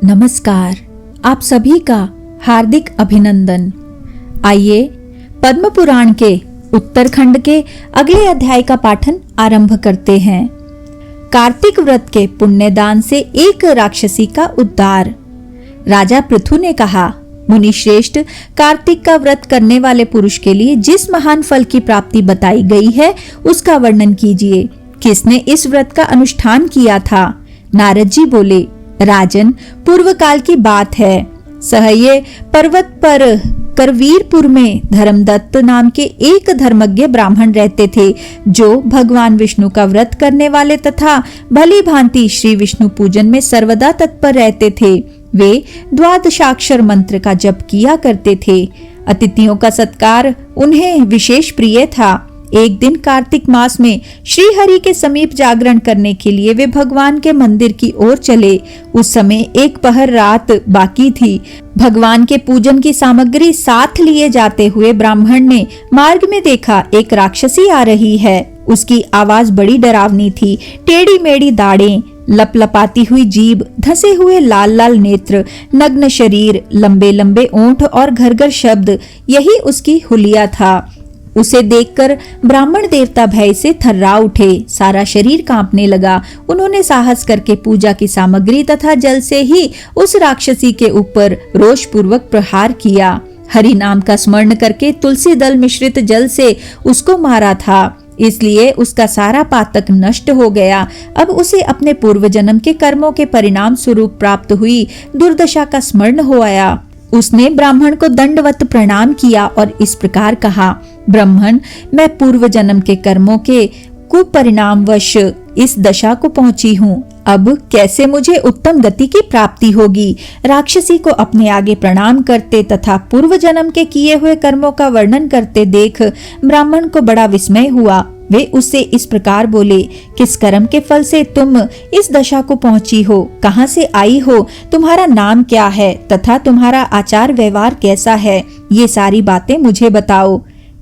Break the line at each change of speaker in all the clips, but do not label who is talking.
नमस्कार, आप सभी का हार्दिक अभिनंदन। आइए पद्म पुराण के उत्तरखंड के अगले अध्याय का पाठन आरंभ करते हैं। कार्तिक व्रत के पुण्यदान से एक राक्षसी का उद्धार। राजा पृथु ने कहा, मुनि श्रेष्ठ, कार्तिक का व्रत करने वाले पुरुष के लिए जिस महान फल की प्राप्ति बताई गई है उसका वर्णन कीजिए। किसने इस व्रत का अनुष्ठान किया था? नारद जी बोले, राजन, पूर्व काल की बात है। सहये पर्वत पर करवीरपुर में धर्मदत्त नाम के एक धर्मज्ञ ब्राह्मण रहते थे, जो भगवान विष्णु का व्रत करने वाले तथा भली भांति श्री विष्णु पूजन में सर्वदा तत्पर रहते थे। वे द्वादशाक्षर मंत्र का जप किया करते थे। अतिथियों का सत्कार उन्हें विशेष प्रिय था। एक दिन कार्तिक मास में श्री हरि के समीप जागरण करने के लिए वे भगवान के मंदिर की ओर चले। उस समय एक पहर रात बाकी थी। भगवान के पूजन की सामग्री साथ लिए जाते हुए ब्राह्मण ने मार्ग में देखा, एक राक्षसी आ रही है। उसकी आवाज बड़ी डरावनी थी। टेढ़ी मेढ़ी दाढ़ें, लपलपाती हुई जीभ, धसे हुए लाल लाल नेत्र, नग्न शरीर, लंबे लंबे ओंठ और घरघर शब्द, यही उसकी हुलिया था। उसे देखकर ब्राह्मण देवता भय से थर्रा उठे। सारा शरीर कांपने लगा। उन्होंने साहस करके पूजा की सामग्री तथा जल से ही उस राक्षसी के ऊपर रोष पूर्वक प्रहार किया। हरि नाम का स्मरण करके तुलसी दल मिश्रित जल से उसको मारा था। इसलिए उसका सारा पातक नष्ट हो गया। अब उसे अपने पूर्व जन्म के कर्मों के परिणाम स्वरूप प्राप्त हुई दुर्दशा का स्मरण हो आया। उसने ब्राह्मण को दंडवत प्रणाम किया और इस प्रकार कहा, ब्राह्मण, मैं पूर्व जन्म के कर्मों के कुपरिणामवश इस दशा को पहुंची हूँ। अब कैसे मुझे उत्तम गति की प्राप्ति होगी? राक्षसी को अपने आगे प्रणाम करते तथा पूर्व जन्म के किए हुए कर्मों का वर्णन करते देख ब्राह्मण को बड़ा विस्मय हुआ। वे उससे इस प्रकार बोले, किस कर्म के फल से तुम इस दशा को पहुंची हो? कहाँ से आई हो? तुम्हारा नाम क्या है तथा तुम्हारा आचार व्यवहार कैसा है? ये सारी बातें मुझे बताओ।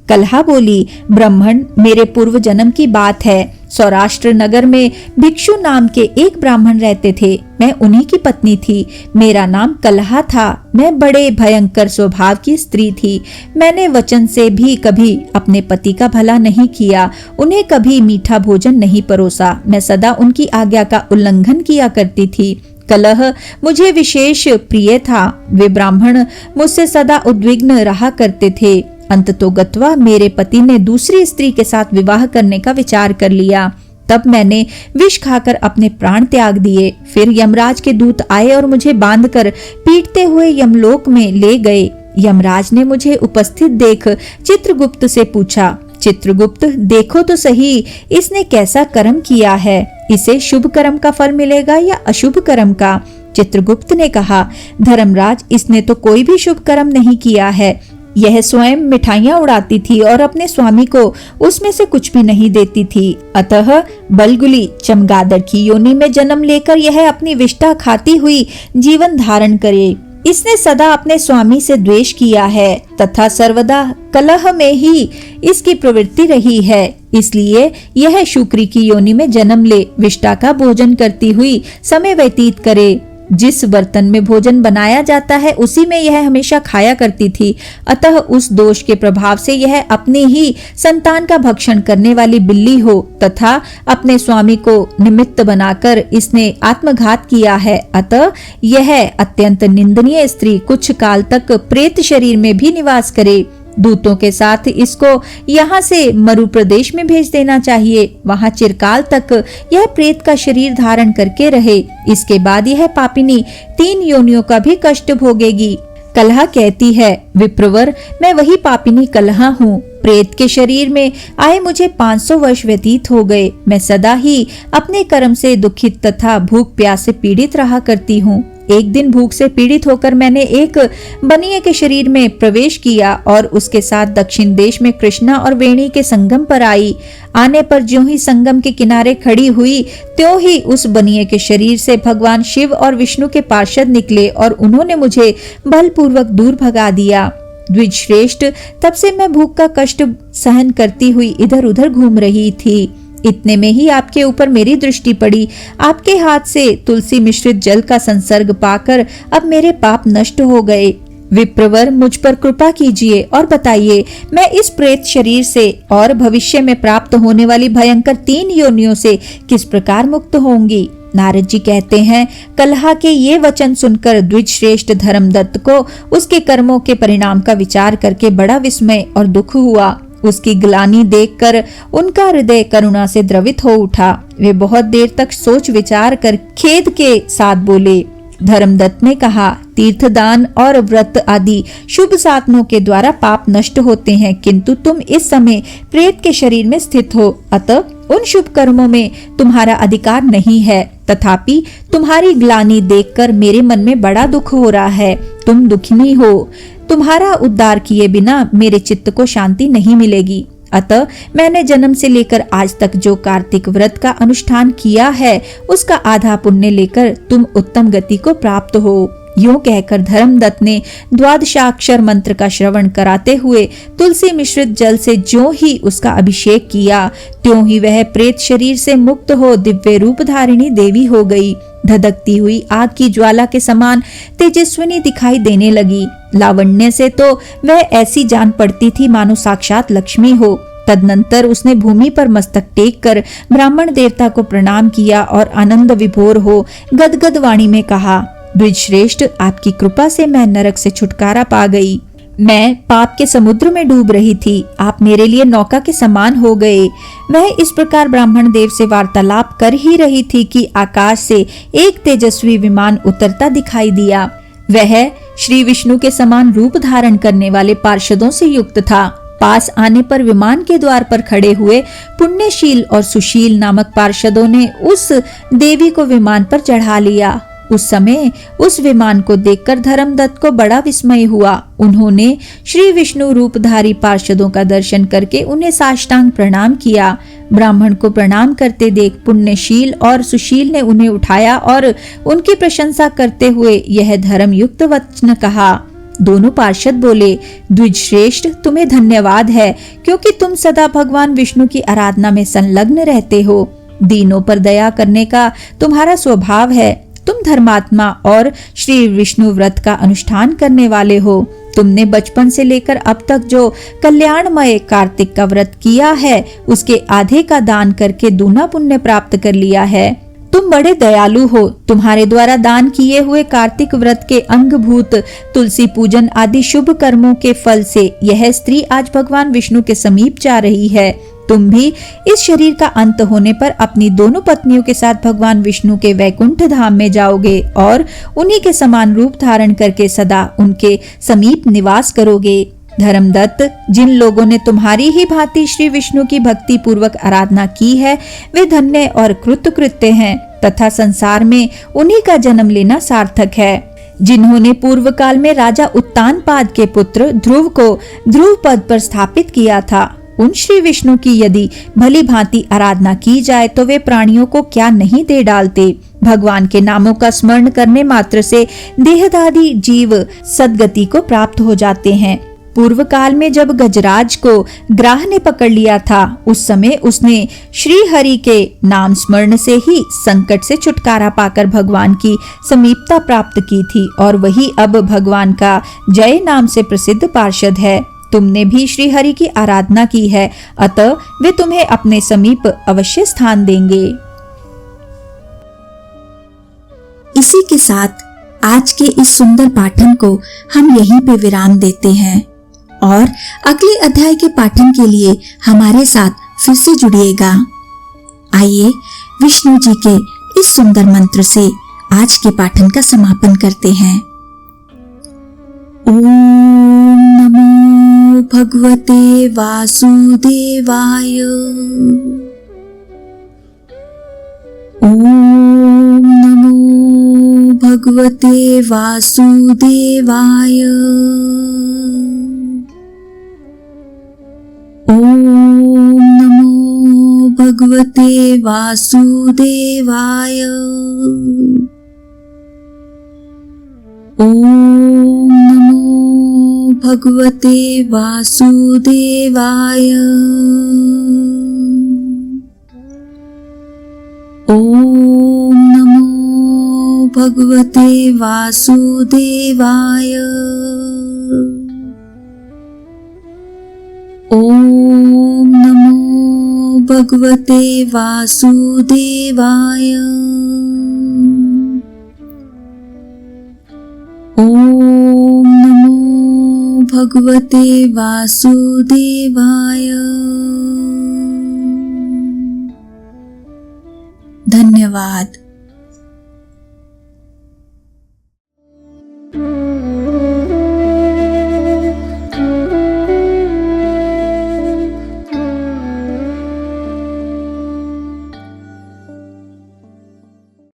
कलहा बोली, ब्राह्मण, मेरे पूर्व जन्म की बात है। सौराष्ट्र नगर में भिक्षु नाम के एक ब्राह्मण रहते थे। मैं उन्हीं की पत्नी थी। मेरा नाम कलहा था। मैं बड़े भयंकर स्वभाव की स्त्री थी। मैंने वचन से भी कभी अपने पति का भला नहीं किया। उन्हें कभी मीठा भोजन नहीं परोसा। मैं सदा उनकी आज्ञा का उल्लंघन किया करती थी। कलह मुझे विशेष प्रिय था। वे ब्राह्मण मुझसे सदा उद्विग्न रहा करते थे। अंततोगत्वा मेरे पति ने दूसरी स्त्री के साथ विवाह करने का विचार कर लिया। तब मैंने विष खाकर अपने प्राण त्याग दिए। फिर यमराज के दूत आए और मुझे बांधकर पीटते हुए यमलोक में ले गए। यमराज ने मुझे उपस्थित देख चित्रगुप्त से पूछा, चित्रगुप्त, देखो तो सही, इसने कैसा कर्म किया है? इसे शुभ कर्म का फल मिलेगा या अशुभ कर्म का? चित्रगुप्त ने कहा, धर्मराज, इसने तो कोई भी शुभ कर्म नहीं किया है। यह स्वयं मिठाइयाँ उड़ाती थी और अपने स्वामी को उसमें से कुछ भी नहीं देती थी। अतः बलगुली चमगादड़ की योनि में जन्म लेकर यह अपनी विष्ठा खाती हुई जीवन धारण करे। इसने सदा अपने स्वामी से द्वेष किया है तथा सर्वदा कलह में ही इसकी प्रवृत्ति रही है। इसलिए यह शुक्री की योनि में जन्म ले, विष्ठा का भोजन करती हुई समय व्यतीत करे। जिस बर्तन में भोजन बनाया जाता है उसी में यह हमेशा खाया करती थी। अतः उस दोष के प्रभाव से यह अपने ही संतान का भक्षण करने वाली बिल्ली हो तथा अपने स्वामी को निमित्त बनाकर इसने आत्मघात किया है। अतः यह अत्यंत निंदनीय स्त्री कुछ काल तक प्रेत शरीर में भी निवास करे। दूतों के साथ इसको यहाँ से मरु प्रदेश में भेज देना चाहिए। वहाँ चिरकाल तक यह प्रेत का शरीर धारण करके रहे। इसके बाद यह पापिनी 3 योनियों का भी कष्ट भोगेगी। कलहा कहती है, विप्रवर, मैं वही पापिनी कलहा हूँ। प्रेत के शरीर में आए मुझे 500 वर्ष व्यतीत हो गए। मैं सदा ही अपने कर्म से दुखित तथा भूख प्यास से पीड़ित रहा करती हूँ। एक दिन भूख से पीड़ित होकर मैंने एक बनिए के शरीर में प्रवेश किया और उसके साथ दक्षिण देश में कृष्णा और वेणी के संगम पर आई। आने पर ज्यों ही संगम के किनारे खड़ी हुई त्यों ही उस बनिए के शरीर से भगवान शिव और विष्णु के पार्षद निकले और उन्होंने मुझे बलपूर्वक दूर भगा दिया। द्विज श्रेष्ठ, तब से मैं भूख का कष्ट सहन करती हुई इधर उधर घूम रही थी। इतने में ही आपके ऊपर मेरी दृष्टि पड़ी। आपके हाथ से तुलसी मिश्रित जल का संसर्ग पाकर अब मेरे पाप नष्ट हो गए। विप्रवर, मुझ पर कृपा कीजिए और बताइए, मैं इस प्रेत शरीर से और भविष्य में प्राप्त होने वाली भयंकर 3 योनियों से किस प्रकार मुक्त होंगी। नारद जी कहते हैं, कलहा के ये वचन सुनकर द्विज श्रेष्ठ धर्मदत्त को उसके कर्मों के परिणाम का विचार करके बड़ा विस्मय और दुख हुआ। उसकी ग्लानि देखकर उनका हृदय करुणा से द्रवित हो उठा। वे बहुत देर तक सोच विचार कर खेद के साथ बोले। धर्मदत्त ने कहा, तीर्थदान और व्रत आदि शुभ साधनों के द्वारा पाप नष्ट होते हैं, किंतु तुम इस समय प्रेत के शरीर में स्थित हो, अतः उन शुभ कर्मों में तुम्हारा अधिकार नहीं है। तथापि तुम्हारी ग्लानि देखकर मेरे मन में बड़ा दुख हो रहा है। तुम दुखी हो, तुम्हारा उद्धार किए बिना मेरे चित्त को शांति नहीं मिलेगी। अतः मैंने जन्म से लेकर आज तक जो कार्तिक व्रत का अनुष्ठान किया है, उसका आधा पुण्य लेकर तुम उत्तम गति को प्राप्त हो। यूं कहकर धर्मदत्त ने द्वादशाक्षर मंत्र का श्रवण कराते हुए तुलसी मिश्रित जल से ज्यों ही उसका अभिषेक किया, त्यों ही वह प्रेत शरीर से मुक्त हो दिव्य रूप धारिणी देवी हो गई। धधकती हुई आग की ज्वाला के समान तेजस्विनी दिखाई देने लगी। लावण्य से तो वह ऐसी जान पड़ती थी मानो साक्षात लक्ष्मी हो। तदनंतर उसने भूमि पर मस्तक टेक कर ब्राह्मण देवता को प्रणाम किया और आनंद विभोर हो गदगद वाणी में कहा, द्विजश्रेष्ठ, आपकी कृपा से मैं नरक से छुटकारा पा गई। मैं पाप के समुद्र में डूब रही थी, आप मेरे लिए नौका के समान हो गए। वह इस प्रकार ब्राह्मण देव से वार्तालाप कर ही रही थी कि आकाश से एक तेजस्वी विमान उतरता दिखाई दिया। वह श्री विष्णु के समान रूप धारण करने वाले पार्षदों से युक्त था। पास आने पर विमान के द्वार पर खड़े हुए पुण्यशील और सुशील नामक पार्षदों ने उस देवी को विमान पर चढ़ा लिया। उस समय उस विमान को देखकर धर्मदत्त को बड़ा विस्मय हुआ। उन्होंने श्री विष्णु रूपधारी पार्षदों का दर्शन करके उन्हें साष्टांग प्रणाम किया। ब्राह्मण को प्रणाम करते देख पुण्यशील और सुशील ने उन्हें उठाया और उनकी प्रशंसा करते हुए यह धर्मयुक्त वचन कहा। दोनों पार्षद बोले, द्विजश्रेष्ठ, तुम्हें धन्यवाद है, क्योंकि तुम सदा भगवान विष्णु की आराधना में संलग्न रहते हो। दीनों पर दया करने का तुम्हारा स्वभाव है। तुम धर्मात्मा और श्री विष्णु व्रत का अनुष्ठान करने वाले हो। तुमने बचपन से लेकर अब तक जो कल्याणमय कार्तिक का व्रत किया है, उसके आधे का दान करके दूना पुण्य प्राप्त कर लिया है। तुम बड़े दयालु हो। तुम्हारे द्वारा दान किए हुए कार्तिक व्रत के अंगभूत तुलसी पूजन आदि शुभ कर्मों के फल से यह स्त्री आज भगवान विष्णु के समीप जा रही है। तुम भी इस शरीर का अंत होने पर अपनी दोनों पत्नियों के साथ भगवान विष्णु के वैकुंठ धाम में जाओगे और उन्हीं के समान रूप धारण करके सदा उनके समीप निवास करोगे। धर्मदत्त, जिन लोगों ने तुम्हारी ही भांति श्री विष्णु की भक्ति पूर्वक आराधना की है, वे धन्य और कृतकृत्य हैं तथा संसार में उन्हीं का जन्म लेना सार्थक है। जिन्होंने पूर्व काल में राजा उत्तानपाद के पुत्र ध्रुव को ध्रुव पद पर स्थापित किया था, उन श्री विष्णु की यदि भली भांति आराधना की जाए तो वे प्राणियों को क्या नहीं दे डालते। भगवान के नामों का स्मरण करने मात्र से देहदारी जीव सद्गति को प्राप्त हो जाते हैं। पूर्व काल में जब गजराज को ग्राह ने पकड़ लिया था, उस समय उसने श्री हरि के नाम स्मरण से ही संकट से छुटकारा पाकर भगवान की समीपता प्राप्त की थी और वही अब भगवान का जय नाम से प्रसिद्ध पार्षद है। तुमने भी श्री हरि की आराधना की है, अतः वे तुम्हें अपने समीप अवश्य स्थान देंगे।
इसी के साथ आज के इस सुंदर पाठन को हम यहीं पे विराम देते हैं और अगले अध्याय के पाठन के लिए हमारे साथ फिर से जुड़िएगा। आइए विष्णु जी के इस सुंदर मंत्र से आज के पाठन का समापन करते हैं। ओम नमो भगवते वासुदेवाय। ओम नमो भगवते वासुदेवाय। ओम नमो भगवते वासुदेवाय। ओम नमो भगवते वासुदेवाय। भगवते वासुदेवाय। ओम नमो भगवते वासुदेवाय। ओम नमो भगवते वासुदेवाय। धन्यवाद।